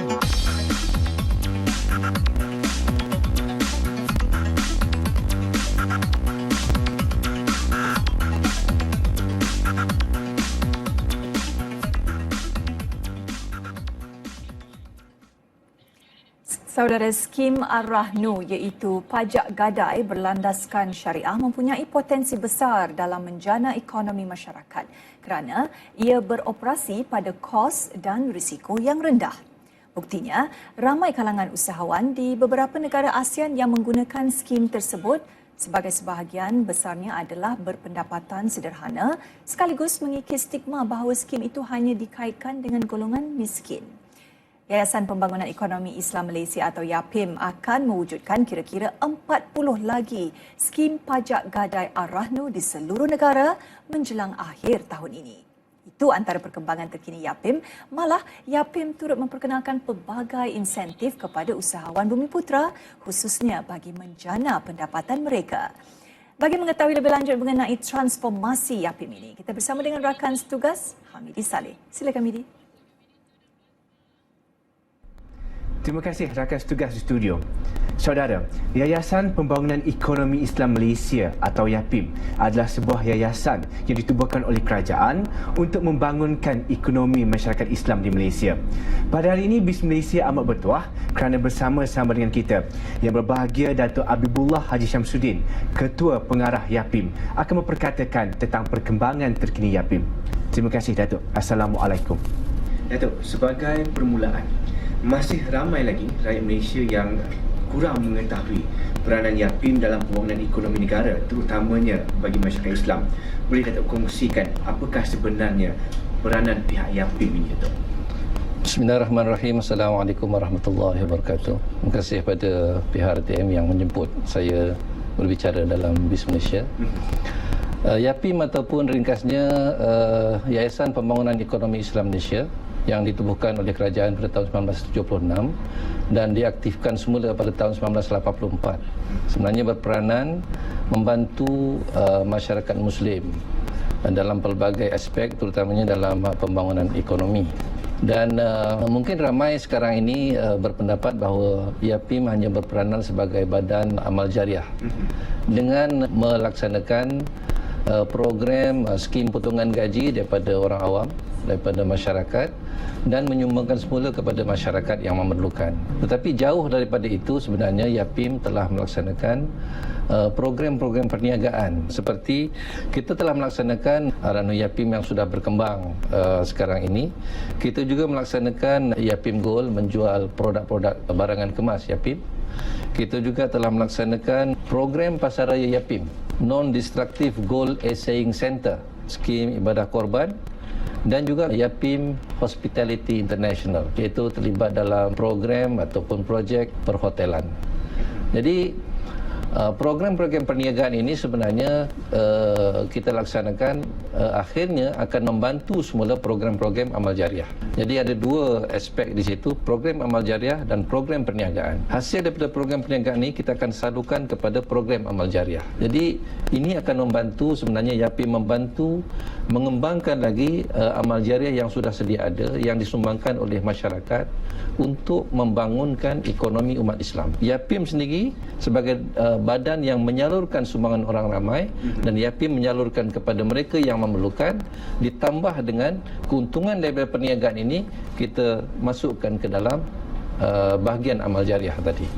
Saudara, skim Ar-Rahnu iaitu pajak gadai berlandaskan syariah mempunyai potensi besar dalam menjana ekonomi masyarakat kerana ia beroperasi pada kos dan risiko yang rendah. Buktinya, ramai kalangan usahawan di beberapa negara ASEAN yang menggunakan skim tersebut sebagai sebahagian besarnya adalah berpendapatan sederhana sekaligus mengikis stigma bahawa skim itu hanya dikaitkan dengan golongan miskin. Yayasan Pembangunan Ekonomi Islam Malaysia atau YAPIM akan mewujudkan kira-kira 40 lagi skim pajak gadai Ar-Rahnu di seluruh negara menjelang akhir tahun ini. Itu antara perkembangan terkini YAPIM. Malah, YAPIM turut memperkenalkan pelbagai insentif kepada usahawan Bumiputera khususnya bagi menjana pendapatan mereka. Bagi mengetahui lebih lanjut mengenai transformasi YAPIM ini, kita bersama dengan rakan setugas Hamidi Saleh. Silakan Hamidi. Terima kasih rakan setugas di studio. Saudara, Yayasan Pembangunan Ekonomi Islam Malaysia atau YAPIM adalah sebuah yayasan yang ditubuhkan oleh kerajaan untuk membangunkan ekonomi masyarakat Islam di Malaysia. Pada hari ini, BIS Malaysia amat bertuah kerana bersama-sama dengan kita yang berbahagia Datuk Habibullah Haji Syamsuddin, Ketua Pengarah YAPIM, akan memperkatakan tentang perkembangan terkini YAPIM. Terima kasih Datuk. Assalamualaikum. Datuk, sebagai permulaan, masih ramai lagi rakyat Malaysia yang kurang mengetahui peranan YAPIM dalam pembangunan ekonomi negara, terutamanya bagi masyarakat Islam. Boleh Datuk kongsikan apakah sebenarnya peranan pihak YAPIM ini, Datuk? Bismillahirrahmanirrahim. Assalamualaikum warahmatullahi wabarakatuh. Terima kasih kepada pihak RTM yang menjemput saya berbicara dalam BIS Malaysia. YAPIM ataupun ringkasnya Yayasan Pembangunan Ekonomi Islam Malaysia yang ditubuhkan oleh kerajaan pada tahun 1976 dan diaktifkan semula pada tahun 1984. Sebenarnya berperanan membantu masyarakat Muslim dalam pelbagai aspek, terutamanya dalam pembangunan ekonomi. Dan mungkin ramai sekarang ini berpendapat bahawa YAPIM hanya berperanan sebagai badan amal jariah dengan melaksanakan program skim potongan gaji daripada orang awam, daripada masyarakat dan menyumbangkan semula kepada masyarakat yang memerlukan. Tetapi jauh daripada itu, sebenarnya YAPIM telah melaksanakan program-program perniagaan seperti kita telah melaksanakan Ar-Rahnu YAPIM yang sudah berkembang sekarang ini. Kita juga melaksanakan YAPIM Gold, menjual produk-produk barangan kemas YAPIM. Kita juga telah melaksanakan program pasaraya YAPIM, Non-Destructive Gold Assaying Center, skim ibadah korban, dan juga YAPIM Hospitality International, iaitu terlibat dalam program ataupun projek perhotelan. Jadi program-program perniagaan ini sebenarnya kita laksanakan akhirnya akan membantu semula program-program amal jariah. Jadi ada dua aspek di situ, program amal jariah dan program perniagaan. Hasil daripada program perniagaan ini kita akan salurkan kepada program amal jariah. Jadi ini akan membantu, sebenarnya YAPIM membantu mengembangkan lagi amal jariah yang sudah sedia ada, yang disumbangkan oleh masyarakat untuk membangunkan ekonomi umat Islam. YAPIM sendiri sebagai badan yang menyalurkan sumbangan orang ramai dan YAPIM menyalurkan kepada mereka yang memerlukan, ditambah dengan keuntungan daripada perniagaan ini kita masukkan ke dalam bahagian amal jariah tadi.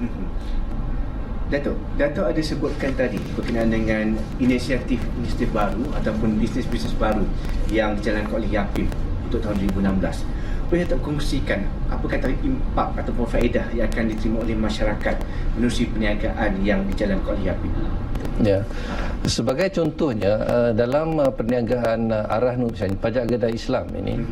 Datuk ada sebutkan tadi berkenaan dengan inisiatif baru ataupun bisnes baru yang dijalankan oleh YAPIM untuk tahun 2016. Boleh Datuk kongsikan apakah tadi impak ataupun faedah yang akan diterima oleh masyarakat menerusi perniagaan yang dijalankan oleh YAPIM? Ya. Sebagai contohnya dalam perniagaan Ar-Rahnu misalnya pajak gadai Islam ini,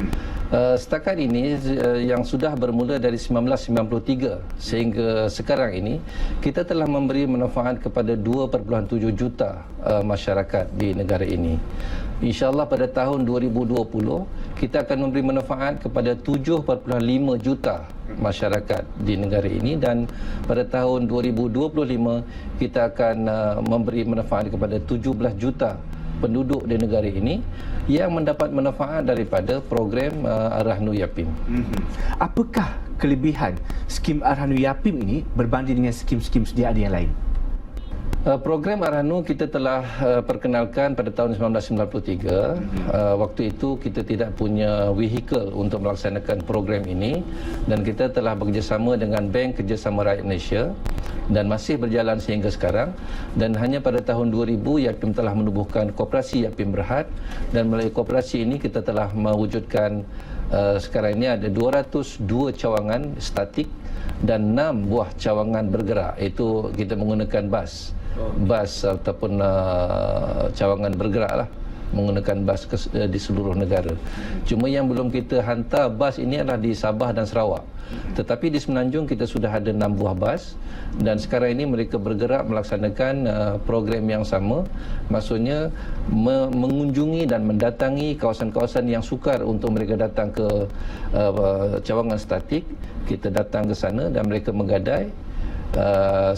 setakat ini yang sudah bermula dari 1993 sehingga sekarang ini kita telah memberi manfaat kepada 2.7 juta masyarakat di negara ini. InsyaAllah pada tahun 2020 kita akan memberi manfaat kepada 7.5 juta masyarakat di negara ini, dan pada tahun 2025 kita akan memberi manfaat kepada 17 juta penduduk di negara ini yang mendapat manfaat daripada program Ar-Rahnu YAPIM. Apakah kelebihan skim Arhanu Yapim ini berbanding dengan skim-skim sedia ada yang lain? Program Arhanu kita telah perkenalkan pada tahun 1993. Waktu itu kita tidak punya vehikel untuk melaksanakan program ini dan kita telah bekerjasama dengan Bank Kerjasama Rakyat Malaysia dan masih berjalan sehingga sekarang. Dan hanya pada tahun 2000 Yapim telah menubuhkan Koperasi Yapim Berhad dan melalui koperasi ini kita telah mewujudkan sekarang ini ada 202 cawangan statik dan 6 buah cawangan bergerak, iaitu kita menggunakan bas ataupun cawangan bergerak lah, menggunakan bas di seluruh negara. Cuma yang belum kita hantar bas ini adalah di Sabah dan Sarawak. Tetapi di Semenanjung kita sudah ada 6 buah bas dan sekarang ini mereka bergerak melaksanakan program yang sama. Maksudnya mengunjungi dan mendatangi kawasan-kawasan yang sukar untuk mereka datang ke cawangan statik. Kita datang ke sana dan mereka menggadai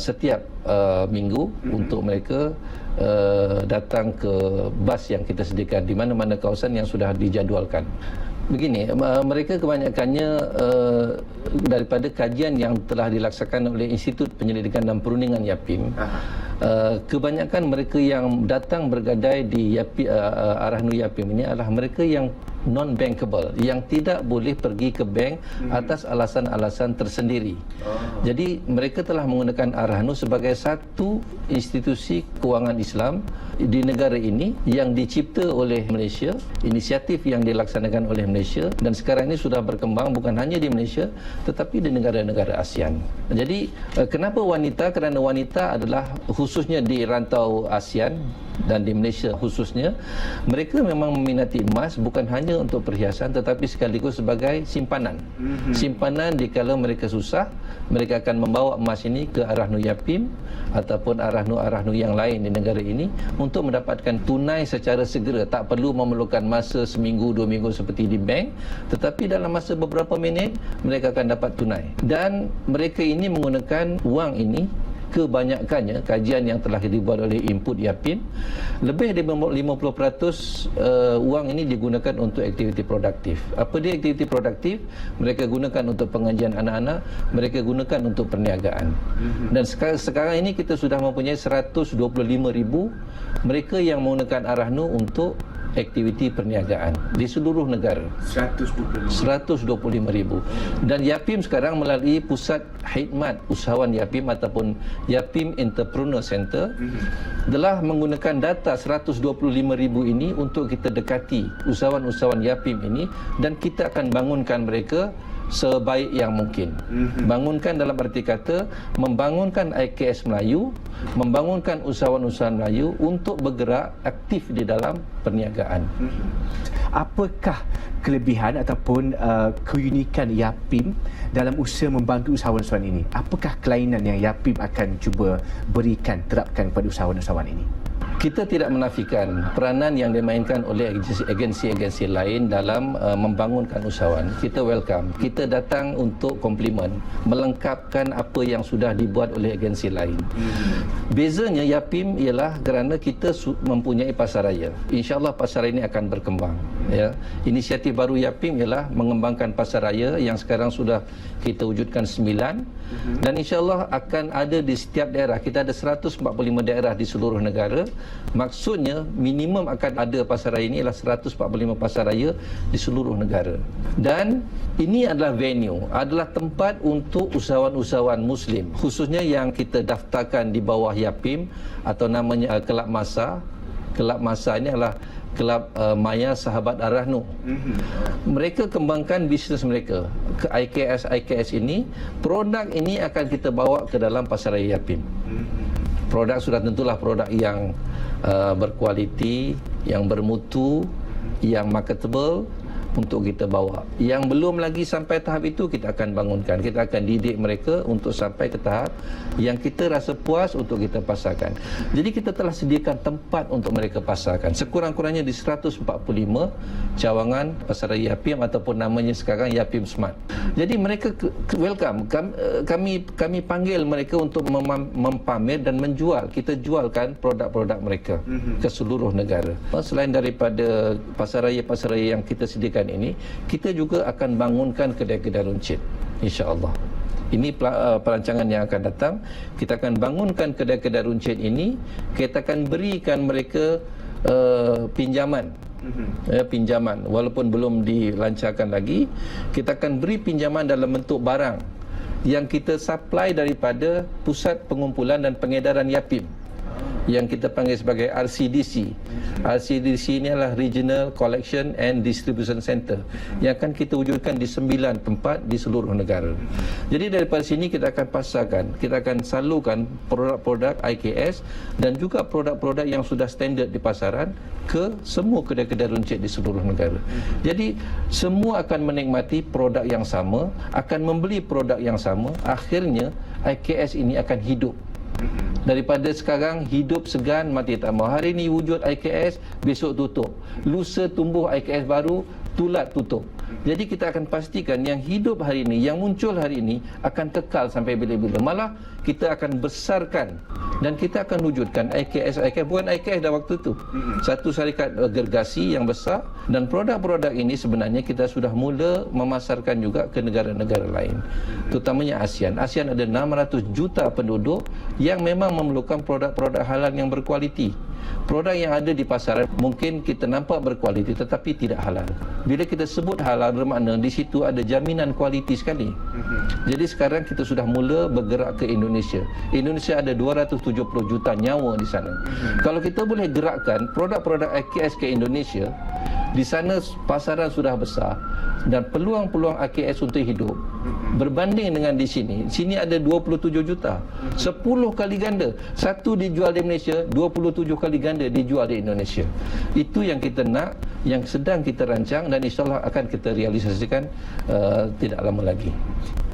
setiap minggu untuk mereka datang ke bas yang kita sediakan di mana-mana kawasan yang sudah dijadualkan. Begini, mereka kebanyakannya daripada kajian yang telah dilaksanakan oleh Institut Penyelidikan dan Perundingan Yapim, kebanyakan mereka yang datang bergadai di Arhanu Yapim ini adalah mereka yang non-bankable, yang tidak boleh pergi ke bank atas alasan-alasan tersendiri. Jadi mereka telah menggunakan Arhanu sebagai satu institusi kewangan Islam di negara ini yang dicipta oleh Malaysia, inisiatif yang dilaksanakan oleh Malaysia dan sekarang ini sudah berkembang bukan hanya di Malaysia tetapi di negara-negara ASEAN. Jadi kenapa wanita? Kerana wanita adalah khususnya di rantau ASEAN dan di Malaysia khususnya, mereka memang meminati emas bukan hanya untuk perhiasan tetapi sekaligus sebagai simpanan. Simpanan dikala mereka susah, mereka akan membawa emas ini ke Arhanu Yapim ataupun Arhanu-Arhanu yang lain di negara ini untuk mendapatkan tunai secara segera. Tak perlu memerlukan masa seminggu, 2 minggu seperti di bank, tetapi dalam masa beberapa minit mereka akan dapat tunai. Dan mereka ini menggunakan wang ini, kebanyakannya kajian yang telah dibuat oleh Input Yapim, lebih dari 50% wang ini digunakan untuk aktiviti produktif. Apa dia aktiviti produktif? Mereka gunakan untuk pengajian anak-anak, mereka gunakan untuk perniagaan. Dan sekarang ini kita sudah mempunyai 125,000 mereka yang menggunakan Arhanu untuk aktiviti perniagaan di seluruh negara. 125,000. Dan Yapim sekarang melalui Pusat Khidmat Usahawan Yapim ataupun Yapim Entrepreneur Center telah menggunakan data 125,000 ini untuk kita dekati usahawan-usahawan Yapim ini dan kita akan bangunkan mereka sebaik yang mungkin. Bangunkan dalam arti kata membangunkan IKS Melayu, membangunkan usahawan-usahawan Melayu untuk bergerak aktif di dalam perniagaan. Apakah kelebihan ataupun keunikan Yapim dalam usaha membantu usahawan-usahawan ini? Apakah kelainan yang Yapim akan cuba berikan, terapkan kepada usahawan-usahawan ini? Kita tidak menafikan peranan yang dimainkan oleh agensi-agensi lain dalam membangunkan usahawan. Kita welcome. Kita datang untuk komplimen, melengkapkan apa yang sudah dibuat oleh agensi lain. Bezanya Yapim ialah kerana kita mempunyai pasaraya. InsyaAllah pasaraya ini akan berkembang. Ya. Inisiatif baru Yapim ialah mengembangkan pasaraya yang sekarang sudah kita wujudkan 9 dan insyaAllah akan ada di setiap daerah. Kita ada 145 daerah di seluruh negara. Maksudnya minimum akan ada pasaraya ini ialah 145 pasaraya di seluruh negara. Dan ini adalah venue, adalah tempat untuk usahawan-usahawan Muslim, khususnya yang kita daftarkan di bawah Yapim atau namanya Kelab Masa. Kelab Masa ini adalah Kelab Maya Sahabat Arhanu. Mereka kembangkan bisnes mereka ke IKS ini. Produk ini akan kita bawa ke dalam pasaraya Yapim. Produk sudah tentulah produk yang berkualiti, yang bermutu, yang marketable untuk kita bawa. Yang belum lagi sampai tahap itu kita akan bangunkan. Kita akan didik mereka untuk sampai ke tahap yang kita rasa puas untuk kita pasarkan. Jadi kita telah sediakan tempat untuk mereka pasarkan. Sekurang-kurangnya di 145 cawangan pasaraya Yapim ataupun namanya sekarang Yapim Smart. Jadi mereka welcome. Kami panggil mereka untuk mempamer dan menjual. Kita jualkan produk-produk mereka ke seluruh negara. Selain daripada pasaraya-pasaraya yang kita sediakan ini, kita juga akan bangunkan kedai-kedai runcit. insya-Allah. Ini perancangan yang akan datang. Kita akan bangunkan kedai-kedai runcit ini. Kita akan berikan mereka pinjaman. Pinjaman walaupun belum dilancarkan lagi, kita akan beri pinjaman dalam bentuk barang yang kita supply daripada Pusat Pengumpulan dan Pengedaran Yapim, yang kita panggil sebagai RCDC. RCDC ini adalah Regional Collection and Distribution Center yang akan kita wujudkan di 9 tempat di seluruh negara. Jadi daripada sini kita akan pasarkan, kita akan salurkan produk-produk IKS dan juga produk-produk yang sudah standard di pasaran ke semua kedai-kedai runcit di seluruh negara. Jadi semua akan menikmati produk yang sama, akan membeli produk yang sama. Akhirnya IKS ini akan hidup. Daripada sekarang hidup segan mati tak mau. Hari ini wujud IKS, besok tutup. Lusa tumbuh IKS baru, tulat tutup. Jadi kita akan pastikan yang hidup hari ini, yang muncul hari ini akan kekal sampai bila-bila. Malah kita akan besarkan dan kita akan wujudkan IKS bukan IKS dah waktu tu. Satu syarikat gergasi yang besar, dan produk-produk ini sebenarnya kita sudah mula memasarkan juga ke negara-negara lain. Terutamanya ASEAN. ASEAN ada 600 juta penduduk yang memang memerlukan produk-produk halal yang berkualiti. Produk yang ada di pasaran mungkin kita nampak berkualiti tetapi tidak halal. Bila kita sebut halal, bermakna di situ ada jaminan kualiti sekali. Jadi sekarang kita sudah mula bergerak ke Indonesia. Indonesia ada 270 juta nyawa di sana. Kalau kita boleh gerakkan produk-produk AKS ke Indonesia, di sana pasaran sudah besar dan peluang-peluang AKS untuk hidup berbanding dengan di sini. Sini ada 27 juta. 10 kali ganda. Satu dijual di Malaysia, 27 kali ganda dijual di Indonesia. Itu yang kita nak, yang sedang kita rancang dan insyaAllah akan kita realisasikan tidak lama lagi.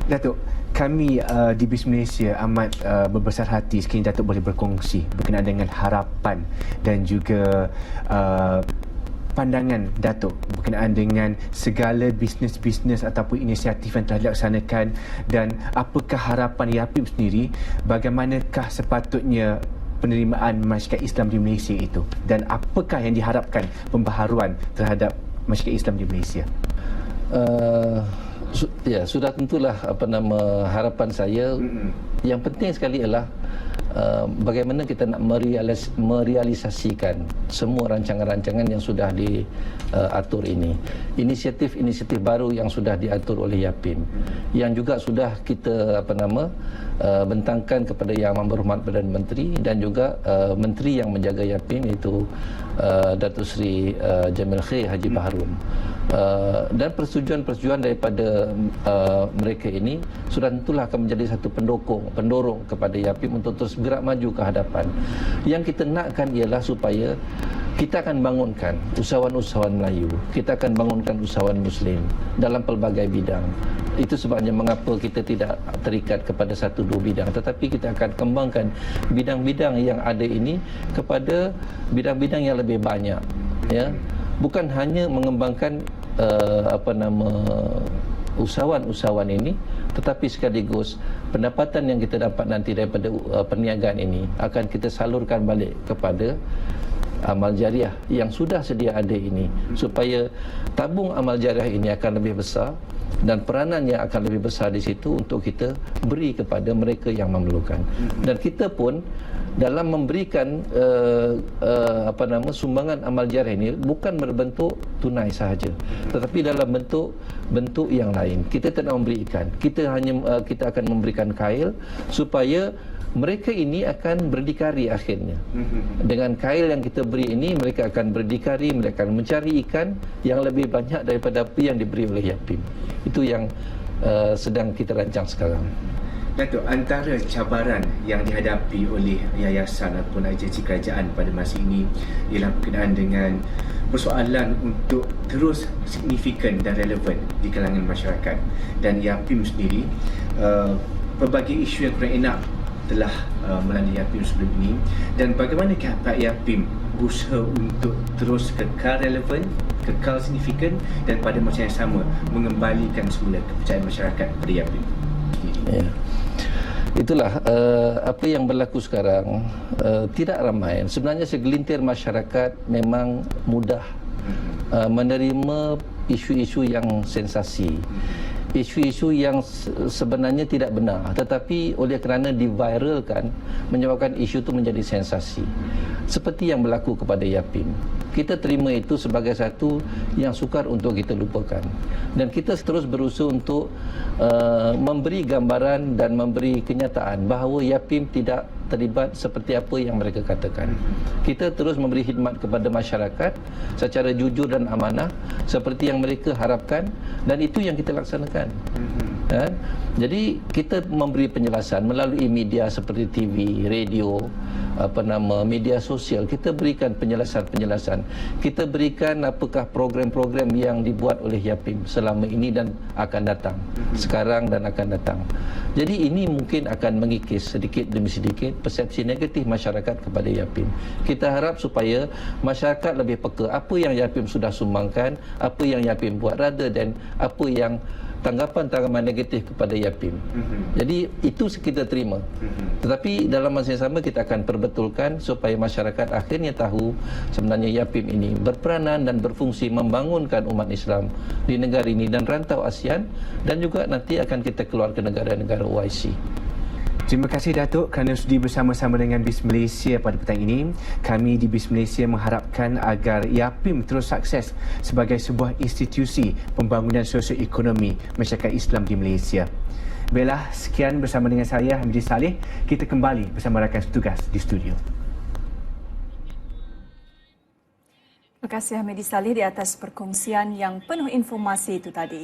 Datuk, kami di BIS Malaysia amat berbesar hati sekiranya Datuk boleh berkongsi berkenaan dengan harapan dan juga pandangan Datuk berkenaan dengan segala bisnes-bisnes ataupun inisiatif yang telah dilaksanakan, dan apakah harapan Yapim sendiri, bagaimanakah sepatutnya penerimaan masyarakat Islam di Malaysia itu, dan apakah yang diharapkan pembaharuan terhadap masyarakat Islam di Malaysia? Ya, sudah tentulah harapan saya. Yang penting sekali ialah bagaimana kita nak merealisasikan semua rancangan-rancangan yang sudah diatur ini. Inisiatif-inisiatif baru yang sudah diatur oleh Yapim, yang juga sudah kita bentangkan kepada Yang Amat Berhormat Perdana Menteri dan juga Menteri yang menjaga Yapim, iaitu Datuk Seri Jamil Khair Haji Baharudin. Dan persetujuan-persetujuan daripada mereka ini sudah tentulah akan menjadi satu pendorong kepada Yapim untuk terus bergerak maju ke hadapan. Yang kita nakkan ialah supaya kita akan bangunkan usahawan-usahawan Melayu, kita akan bangunkan usahawan Muslim dalam pelbagai bidang. Itu sebabnya mengapa kita tidak terikat kepada satu dua bidang, tetapi kita akan kembangkan bidang-bidang yang ada ini kepada bidang-bidang yang lebih banyak, ya. Bukan hanya mengembangkan usahawan-usahawan ini, tetapi sekaligus pendapatan yang kita dapat nanti daripada perniagaan ini akan kita salurkan balik kepada amal jariah yang sudah sedia ada ini, supaya tabung amal jariah ini akan lebih besar dan peranannya akan lebih besar di situ untuk kita beri kepada mereka yang memerlukan. Dan kita pun dalam memberikan sumbangan amal jariah ini bukan berbentuk tunai sahaja, tetapi dalam bentuk yang lain. Kita tidak memberi ikan, kita akan memberikan kail supaya mereka ini akan berdikari akhirnya. Dengan kail yang kita beri ini, mereka akan berdikari, mereka akan mencari ikan yang lebih banyak daripada apa yang diberi oleh Yapim. Itu yang sedang kita rancang sekarang. Datuk, antara cabaran yang dihadapi oleh yayasan ataupun agensi kerajaan pada masa ini ialah berkenaan dengan persoalan untuk terus signifikan dan relevan di kalangan masyarakat. Dan Yapim sendiri, pelbagai isu yang kurang enak telah melanda Yapim sebelum ini, dan bagaimanakah Pak Yapim berusaha untuk terus kekal relevan, kekal signifikan, dan pada masa yang sama mengembalikan semula kepercayaan masyarakat kepada Yapim sendiri? Ya. Itulah apa yang berlaku sekarang. Tidak ramai. Sebenarnya segelintir masyarakat memang mudah menerima isu-isu yang sensasi. isu-isu yang sebenarnya tidak benar, tetapi oleh kerana diviralkan menyebabkan isu itu menjadi sensasi. Seperti yang berlaku kepada Yapim. Kita terima itu sebagai satu yang sukar untuk kita lupakan. Dan kita terus berusaha untuk memberi gambaran dan memberi kenyataan bahawa Yapim tidak terlibat seperti apa yang mereka katakan. Kita terus memberi khidmat kepada masyarakat secara jujur dan amanah seperti yang mereka harapkan, dan itu yang kita laksanakan. Jadi kita memberi penjelasan melalui media seperti TV, radio, media sosial. Kita berikan penjelasan-penjelasan. Kita berikan apakah program-program yang dibuat oleh Yapim selama ini dan akan datang. Sekarang dan akan datang. Jadi ini mungkin akan mengikis sedikit demi sedikit persepsi negatif masyarakat kepada Yapim. Kita harap supaya masyarakat lebih peka apa yang Yapim sudah sumbangkan, apa yang Yapim buat, rather than apa yang tanggapan-tanggapan negatif kepada Yapim. Jadi itu kita terima. Tetapi dalam masa yang sama kita akan perbetulkan supaya masyarakat akhirnya tahu sebenarnya Yapim ini berperanan dan berfungsi membangunkan umat Islam di negara ini dan rantau ASEAN, dan juga nanti akan kita keluar ke negara-negara OIC. Terima kasih Datuk kerana sudi bersama-sama dengan BIS Malaysia pada petang ini. Kami di BIS Malaysia mengharapkan agar Yapim terus sukses sebagai sebuah institusi pembangunan sosioekonomi masyarakat Islam di Malaysia. Baiklah, sekian bersama dengan saya Hamidi Saleh. Kita kembali bersama rakan tugas di studio. Terima kasih Hamidi Saleh di atas perkongsian yang penuh informasi itu tadi.